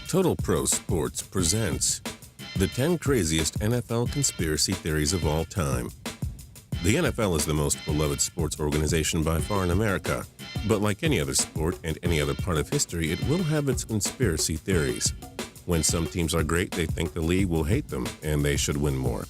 Total Pro Sports presents the 10 craziest NFL conspiracy theories of all time. The NFL is the most beloved sports organization by far in America, but like any other sport and any other part of history, it will have its conspiracy theories. When some teams are great, they think the league will hate them and they should win more.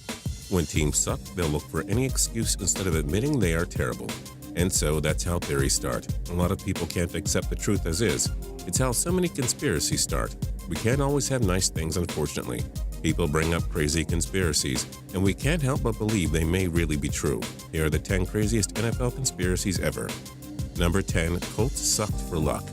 When teams suck, they'll look for any excuse instead of admitting they are terrible. And so that's how theories start. A lot of people can't accept the truth as is. It's how so many conspiracies start. We can't always have nice things, unfortunately. People bring up crazy conspiracies, and we can't help but believe they may really be true. Here are the 10 craziest NFL conspiracies ever. Number 10, Colts sucked for luck.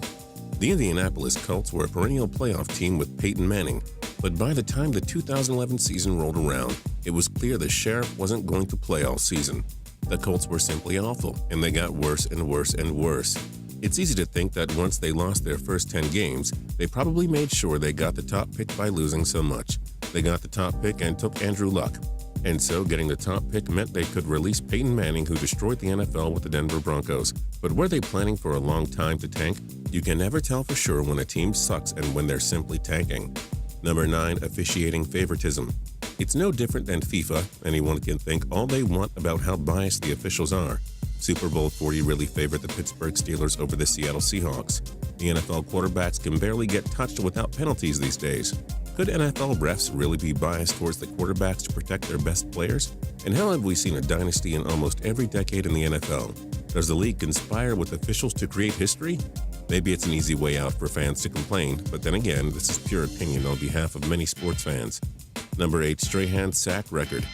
The Indianapolis Colts were a perennial playoff team with Peyton Manning, but by the time the 2011 season rolled around, it was clear the sheriff wasn't going to play all season. The Colts were simply awful, and they got worse and worse and worse. It's easy to think that once they lost their first 10 games, they probably made sure they got the top pick by losing so much. They got the top pick and took Andrew Luck. And so getting the top pick meant they could release Peyton Manning, who destroyed the NFL with the Denver Broncos. But were they planning for a long time to tank? You can never tell for sure when a team sucks and when they're simply tanking. Number 9, officiating favoritism. It's no different than FIFA. Anyone can think all they want about how biased the officials are. Super Bowl 40 really favored the Pittsburgh Steelers over the Seattle Seahawks. The NFL quarterbacks can barely get touched without penalties these days. Could NFL refs really be biased towards the quarterbacks to protect their best players? And how have we seen a dynasty in almost every decade in the NFL? Does the league conspire with officials to create history? Maybe it's an easy way out for fans to complain, but then again, this is pure opinion on behalf of many sports fans. Number 8, Strahan's sack record.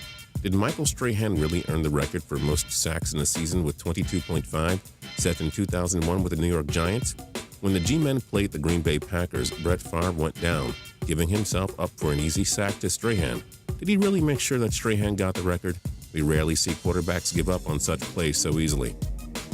Did Michael Strahan really earn the record for most sacks in a season with 22.5, set in 2001 with the New York Giants? When the G-Men played the Green Bay Packers, Brett Favre went down, giving himself up for an easy sack to Strahan. Did he really make sure that Strahan got the record? We rarely see quarterbacks give up on such plays so easily.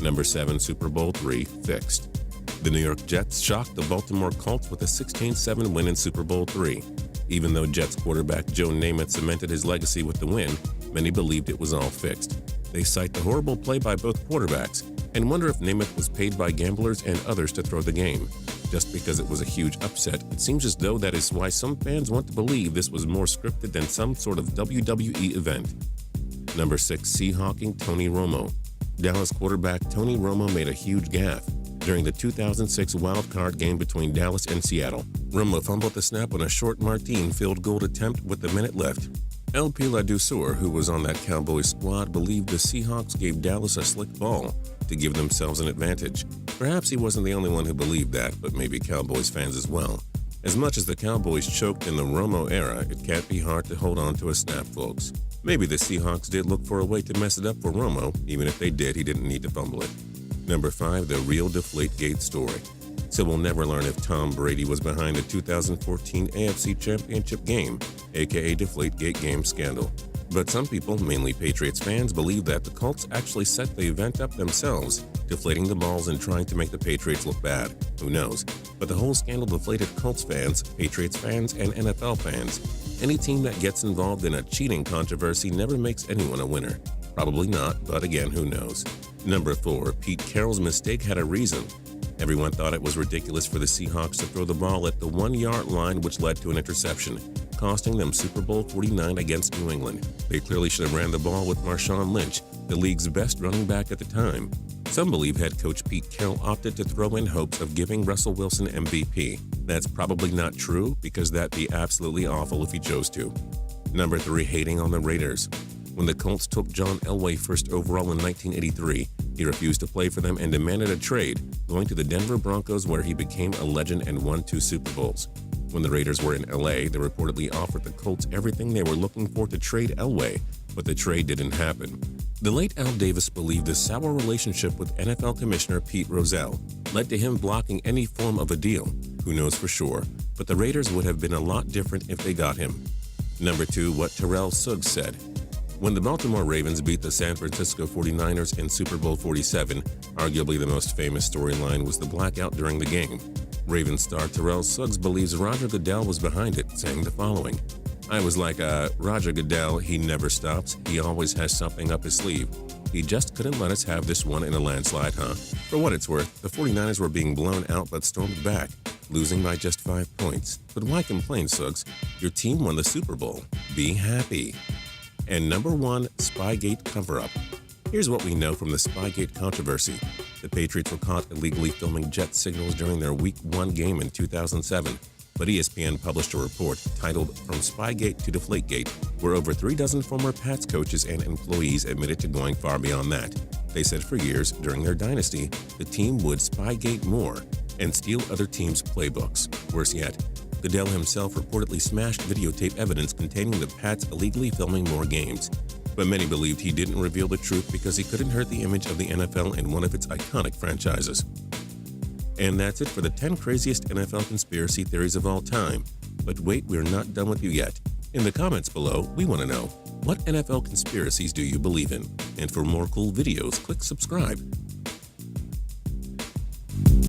Number 7, Super Bowl 3, fixed. The New York Jets shocked the Baltimore Colts with a 16-7 win in Super Bowl 3. Even though Jets quarterback Joe Namath cemented his legacy with the win, many believed it was all fixed. They cite the horrible play by both quarterbacks and wonder if Namath was paid by gamblers and others to throw the game. Just because it was a huge upset, it seems as though that is why some fans want to believe this was more scripted than some sort of WWE event. Number 6, Seahawking Tony Romo. Dallas quarterback Tony Romo made a huge gaffe during the 2006 wild-card game between Dallas and Seattle. Romo fumbled the snap on a short Martin field goal attempt with a minute left. LP LaDouceur, who was on that Cowboys squad, believed the Seahawks gave Dallas a slick ball to give themselves an advantage. Perhaps he wasn't the only one who believed that, but maybe Cowboys fans as well. As much as the Cowboys choked in the Romo era, it can't be hard to hold on to a snap, folks. Maybe the Seahawks did look for a way to mess it up for Romo. Even if they did, he didn't need to fumble it. Number 5, the real Deflate story. So we'll never learn if Tom Brady was behind the 2014 AFC Championship game, aka Deflategate game scandal. But some people, mainly Patriots fans, believe that the Colts actually set the event up themselves, deflating the balls and trying to make the Patriots look bad. Who knows? But the whole scandal deflated Colts fans, Patriots fans, and NFL fans. Any team that gets involved in a cheating controversy never makes anyone a winner. Probably not, but again, who knows? Number 4, Pete Carroll's mistake had a reason. Everyone thought it was ridiculous for the Seahawks to throw the ball at the 1-yard line, which led to an interception, costing them Super Bowl 49 against New England. They clearly should have ran the ball with Marshawn Lynch, the league's best running back at the time. Some believe head coach Pete Carroll opted to throw in hopes of giving Russell Wilson MVP. That's probably not true, because that'd be absolutely awful if he chose to. Number 3, hating on the Raiders. When the Colts took John Elway first overall in 1983, he refused to play for them and demanded a trade, going to the Denver Broncos, where he became a legend and won 2 Super Bowls. When the Raiders were in LA, they reportedly offered the Colts everything they were looking for to trade Elway, but the trade didn't happen. The late Al Davis believed the sour relationship with NFL Commissioner Pete Rozelle led to him blocking any form of a deal. Who knows for sure, but the Raiders would have been a lot different if they got him. Number 2, what Terrell Suggs said. When the Baltimore Ravens beat the San Francisco 49ers in Super Bowl 47, arguably the most famous storyline was the blackout during the game. Ravens star Terrell Suggs believes Roger Goodell was behind it, saying the following: "I was like, Roger Goodell, he never stops. He always has something up his sleeve. He just couldn't let us have this one in a landslide, huh?" For what it's worth, the 49ers were being blown out but stormed back. losing by just 5 points. But why complain, Suggs? Your team won the Super Bowl. Be happy. And number 1, Spygate cover-up. Here's what we know from the Spygate controversy. The Patriots were caught illegally filming jet signals during their Week 1 game in 2007. But ESPN published a report titled From Spygate to Deflategate, where over 3 dozen former Pats coaches and employees admitted to going far beyond that. They said for years, during their dynasty, the team would Spygate more and steal other teams' playbooks. Worse yet, Goodell himself reportedly smashed videotape evidence containing the Pats illegally filming more games. But many believed he didn't reveal the truth because he couldn't hurt the image of the NFL in one of its iconic franchises. And that's it for the 10 craziest NFL conspiracy theories of all time. But wait, we're not done with you yet. In the comments below, we want to know, what NFL conspiracies do you believe in? And for more cool videos, click subscribe.